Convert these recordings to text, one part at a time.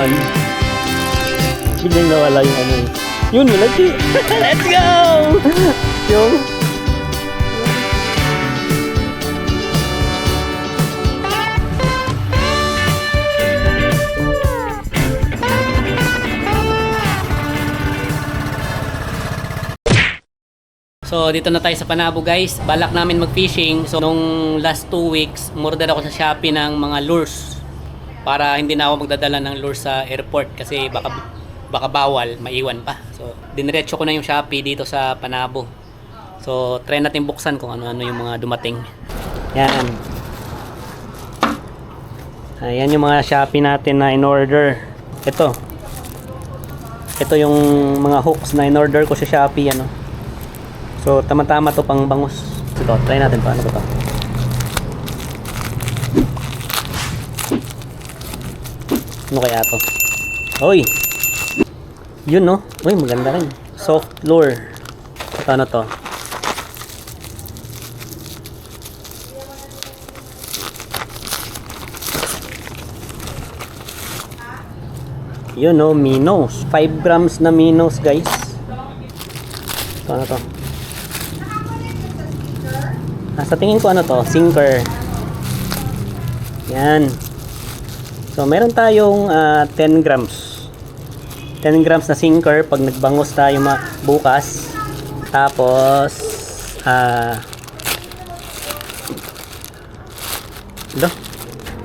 naman. Biglang nawala yung ano. Yun, malaki. Let's go! Yung... So dito na tayo sa Panabo guys. Balak namin mag-fishing. So nung last 2 weeks, umorder ako sa Shopee ng mga lures para hindi na ako magdadala ng lures sa airport kasi baka bawal, maiwan pa. So diniretso ko na yung Shopee dito sa Panabo. So try natin buksan kung ano-ano yung mga dumating. Yan. Ayan yung mga Shopee natin na in-order. Ito yung mga hooks na in-order ko sa Shopee, ano. So, tama-tama to pang bangus. Ito, try natin paano to. Ano kaya to? Oy! Yun, no? Uy, maganda rin. Soft lure. Ito, ano to? Yun, no? Minnows. 5 grams na minnows, guys. Ito, ano to? Sa tingin ko ano to, sinker. Yan. So meron tayong 10 grams. 10 grams na sinker pag nagbangus tayo bukas. Tapos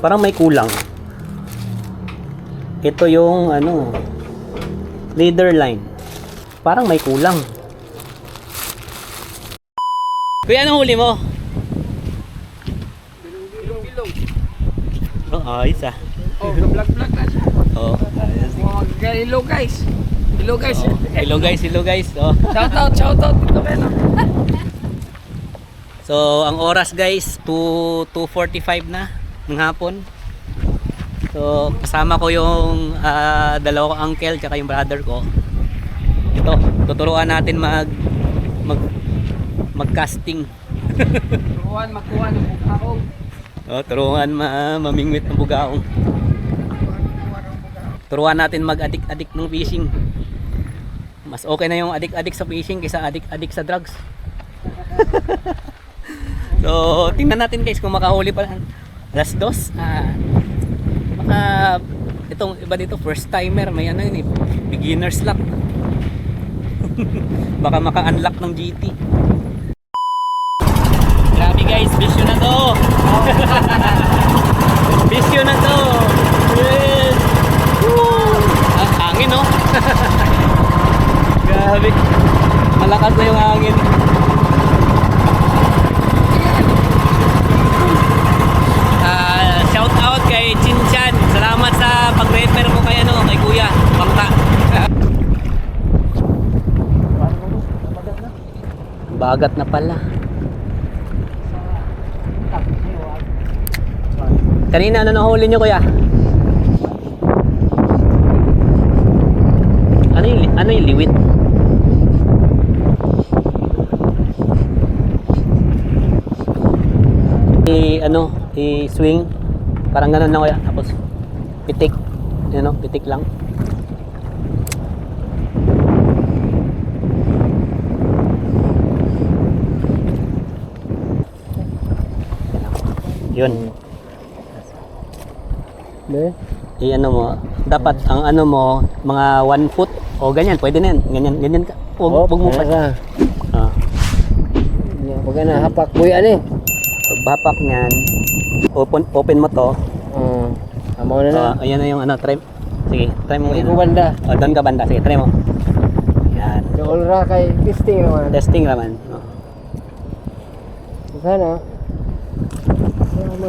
parang may kulang. Ito yung ano, leader line. Parang may kulang. Kuya, anong huli mo? Oh, ayos ah. Oh, vlog na siya. Oh, ayos. Oh, hello guys. Hello guys. Oh, hello guys. Oh. Shout out. Ito ba? So, ang oras guys, 2:45 na ng hapon. So, kasama ko yung dalawa kong uncle tsaka yung brother ko. Ito, tuturuan natin mag-casting. Turuan makuha ng bukaong. Oh, turuan mamingwit ng bugaong. Turuan natin mag-adik-adik ng fishing. Mas okay na yung adik-adik sa fishing kaysa adik-adik sa drugs. So, tingnan natin guys kung makahuli pa alas 2. Baka itong iba dito first timer, may ano yun eh, beginner's luck. Baka maka-unlock ng GT. Grabe guys, bisyo na to. Bisyo na to. Yes. Woo! Hangin no. Grabe. Malakas na yung hangin. Shout out kay Chinchan. Salamat sa pag-refer mo kay kay Kuya Bangka. Bagat na pala. Kanina ano nahuli nyo kuya? Ano yung liwit? I-swing. Parang ganun lang kuya. Tapos pitik. Pitik lang. Yun. I-ano mo, dapat ang ano mo, mga 1 foot o ganyan, pwede na yan. Ganyan ka. Huwag mo pa. Huwag ka na hapak boy ani. Pagbapak niyan, open mo to. Amo na na. Ayan na yung ano, try. Sige, try mo yan. Banda. Doon ka banda. Sige, try mo. Yan. Doon ra kay testing naman. Testing naman. Sana.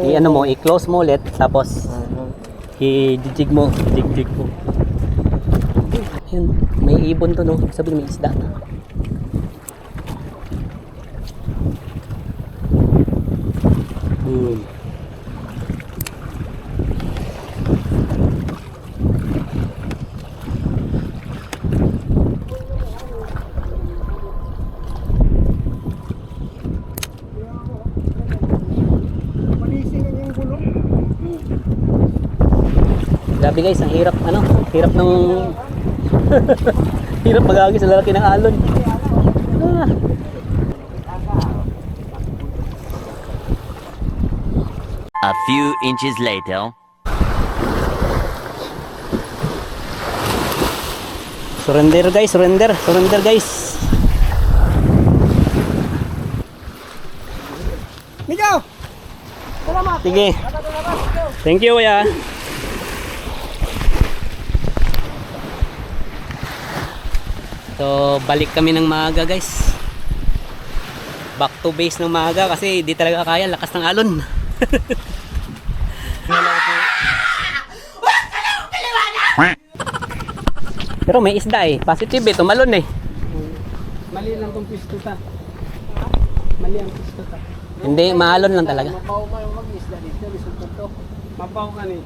I-ano mo, i-close mo ulit, tapos i-jig mo. Jig mo. Yun, may ibon to no. Sabi may isda. Grabe guys, ang hirap hirap ng hirap magagi sa lalaki ng alon. Ah. A few inches later. Surrender guys, surrender guys. Mikaw! Sige. Thank you kuya. So, balik kami ng maaga guys. Back to base ng maaga kasi di talaga kaya, lakas ng alon. Pero may isda eh. Positive eh, tumalon eh. Mali lang tong pisto ta. Mali ang pisto ta. Hindi, maalon lang talaga. Mabaw man mag-isda dito, resulta to. Mabaw ka ni.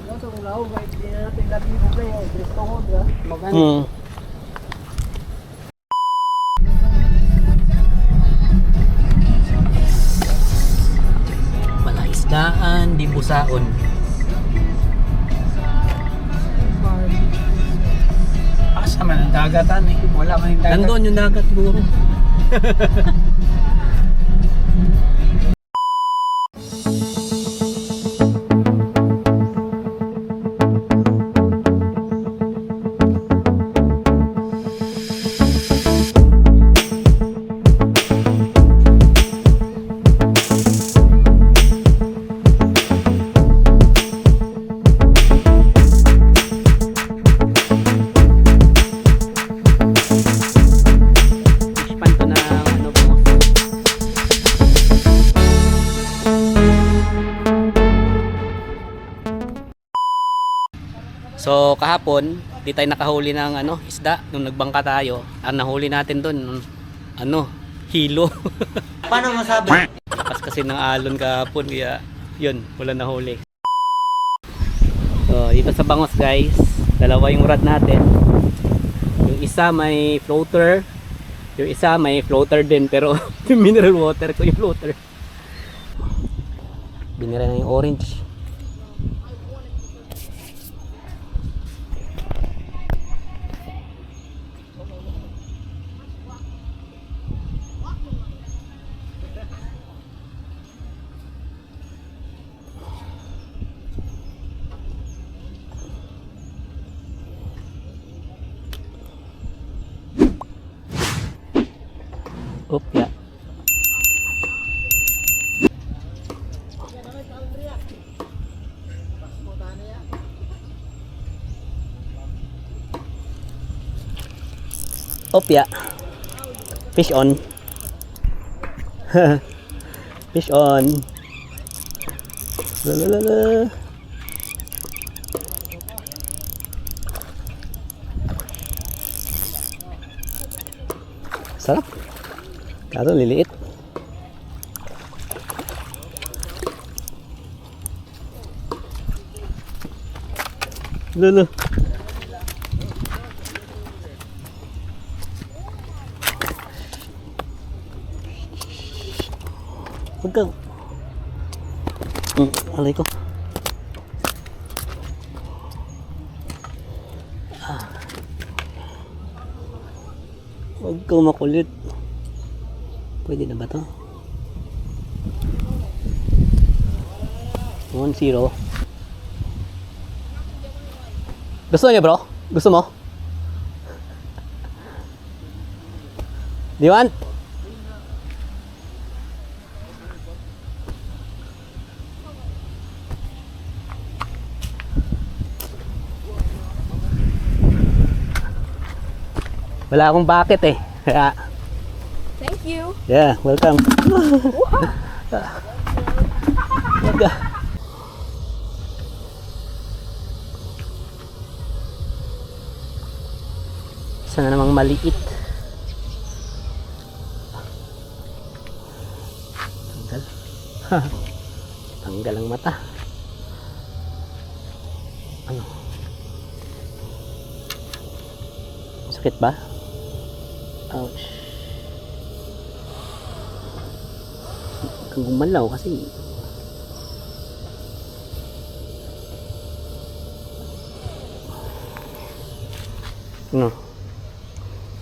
Ito kung lao, kahit di na natin labi mo kayo, Cristo ho, diba? Maganda. Malaisdaan, di busaon. Asa man ang dagatan eh. Wala man yung dagat. Nandun yung dagat siguro. Panto na ano po. So kahapon, di tayo nakahuli ng isda nung nagbangka tayo. Ang nahuli natin doon hilo. Paano masabi? Lakas kasi ng alon kahapon kaya yun, wala nahuli. So dito sa bangos guys, dalawa yung rod natin. Yung isa may floater, yung isa may floater din pero yung mineral water ko yung floater. Binira na yung orange. Opya. Opya. Fish on. Fish on. La la la la. Sarap. Kaso liliit. Lulu. Huwag kang. Alay ko. Huwag kang makulit. Pwede na ba to? 1-0. Gusto niya bro? Gusto mo? Do you want? Wala akong bucket eh. Kaya Thank you. yeah, welcome. Sana namang maliit. Tanggal. Tanggal ang mata. Ano? Sakit ba? Ouch. Kung gumalaw kasi No.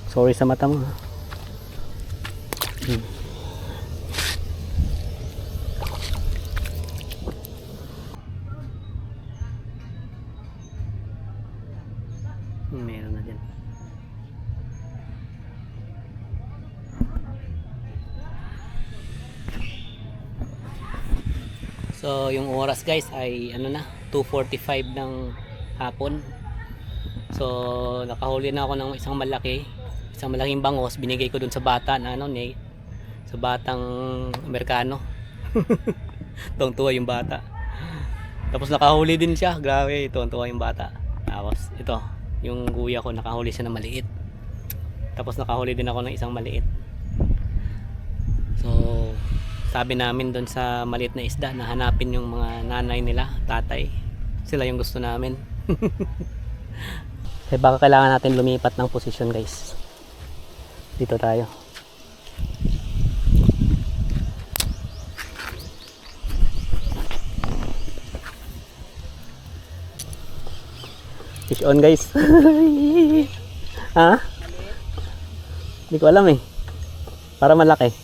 Sorry sa mata mo. Meron na dyan. So yung oras guys ay ano na 2:45 ng hapon. So nakahuli na ako ng isang malaking bangos, binigay ko dun sa bata na ano ni sa batang Amerikano. Tuwang-tuwa yung bata. Tapos nakahuli din siya, grabe, tuwang-tuwa yung bata. Tapos ito, yung kuya ko nakahuli siya ng maliit. Tapos nakahuli din ako ng isang maliit. So sabi namin doon sa maliit na isda na hanapin yung mga nanay nila, tatay. Sila yung gusto namin. Kaya baka kailangan natin lumipat ng posisyon guys. Dito tayo. Fish on guys. Ha? Hindi ko alam eh. Para malaki.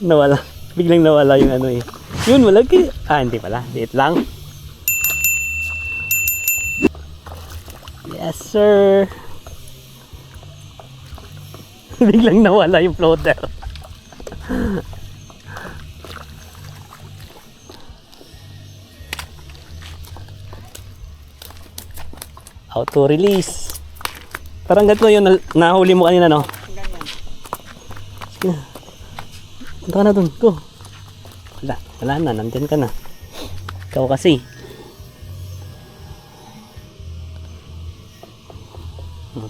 Nawala. Biglang nawala yung ano eh. Yun, malaki. Ah, hindi pala. Liit lang. Yes, sir. Biglang nawala yung floater. Auto release. Parang ganito yun nahuli mo kanina, no? Sige na. Punta ka na dun. Go. Wala na. Nandyan ka na. Ikaw kasi.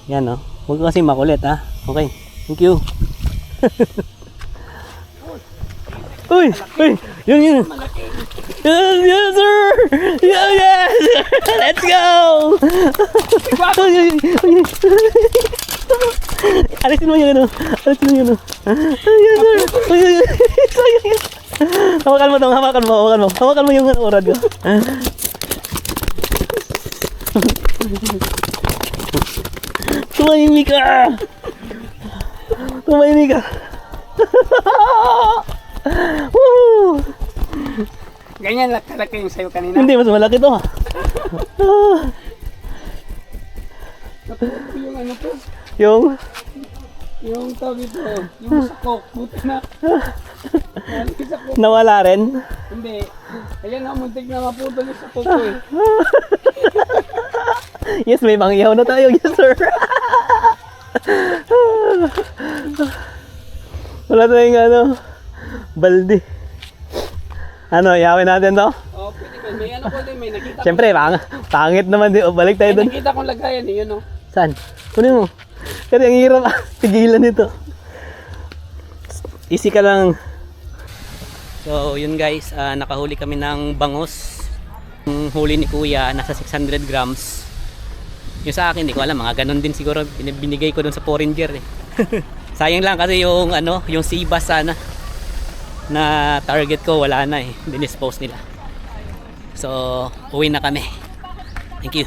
Yan, no? Huwag kasi makulit, ha? Okay. Thank you. Uy! Uy! Yun! Yes, sir! Yes! Let's go! Alisin mo yung ano. Alisin mo yung ano. Yes, sir! Hawakan mo ito. Hawakan mo yung orad ko. Tumahimik ka! Tumahimik ka! Woo! Ganyan lang kalaki yung sayo kanina. Hindi, mas malaki to. Yung ano to? Yung tawag ito. Yung sakok. Buti na. Yung sakok. nawala rin. Hindi. Ayan na, muntik na maputol yung sakok ko eh. Yes, may mangyaw na tayo. Yes, sir. Wala tayong ano, balde. Ano, ihawin natin to? Oh, pwede ba? May ano ko din, may nakita Siyempre, pangit naman din. O, balik tayo ko. dun. Nakita kong lagayan eh, yun oh. Saan? Kunin mo. Kasi ang hirap. Tigilan nito. Easy ka lang. So, yun guys. Nakahuli kami ng bangos. Yung huli ni kuya, nasa 600 grams. Yung sa akin, hindi ko alam. Mga ganun din siguro. Binigay ko dun sa foreigner eh. Sayang lang kasi yung ano, yung sea bass sana na target ko wala na eh. Dinispose nila. So, uwi na kami. Thank you.